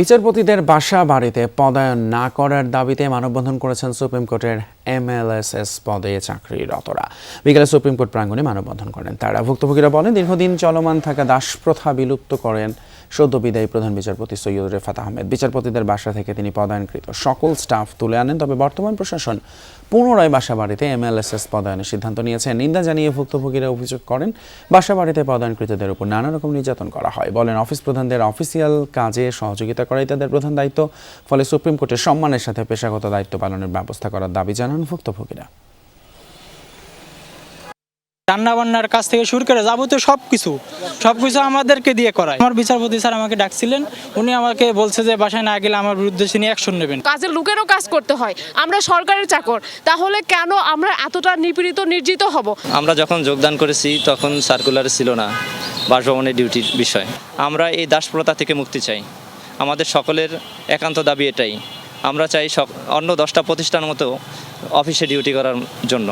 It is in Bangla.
বিচারপতিদের বাসা বাড়িতে পদায়ন না করার দাবিতে মানববন্ধন করেছেন সুপ্রিম কোর্টের এমএলএসএস পদে চাকরিরতরা। বিকেলে সুপ্রিম কোর্ট প্রাঙ্গণে মানববন্ধন করেন তারা। ভুক্তভোগীরা বলেন, দীর্ঘদিন চলমান থাকা দাসপ্রথা বিলুপ্ত করেন সদ্য বিদায়ী প্রধান বিচারপতি সৈয়দ রেফাত আহমেদ। বিচারপতিদের বাসা থেকে তিনি পদায়নকৃত সকল স্টাফ তুলে আনেন। তবে বর্তমান প্রশাসন পুনরায় বাসা বাড়িতে এমএলএসএস পদায়নের সিদ্ধান্ত নিয়েছে। নিন্দা জানিয়ে ভুক্তভোগীরা অভিযোগ করেন, বাসা বাড়িতে পদায়নকৃতদের উপর নানা রকম নির্যাতন করা হয়। বলেন, অফিস প্রধানদের অফিসিয়াল কাজে সহযোগিতা করাই তাদের প্রধান দায়িত্ব। ফলে সুপ্রিম কোর্টের সম্মানের সাথে পেশাগত দায়িত্ব পালনের ব্যবস্থা করার দাবি জানান ভুক্তভোগীরা। রান্না বান্নার কাছ থেকে শুরু করে যাবতীয় সবকিছু আমাদেরকে দিয়ে করায়। আমার বিচারপতি স্যার আমাকে ডাকছিলেন, উনি আমাকে বলছে যে বাসায় না গেলে আমার বিরুদ্ধে তিনি অ্যাকশন নেবেন। কাজের লোকেরও কাজ করতে হয়, আমরা সরকারের চাকর, তাহলে কেন আমরা এতটা নিপীড়িত নির্যাতিত হব? আমরা যখন যোগদান করেছি তখন সার্কুলার ছিল না বাসভবনের ডিউটির বিষয়। আমরা এই দাসপ্রথা থেকে মুক্তি চাই, আমাদের সকলের একান্ত দাবি এটাই। আমরা চাই অন্য 10টা প্রতিষ্ঠান মতো অফিসে ডিউটি করার জন্য।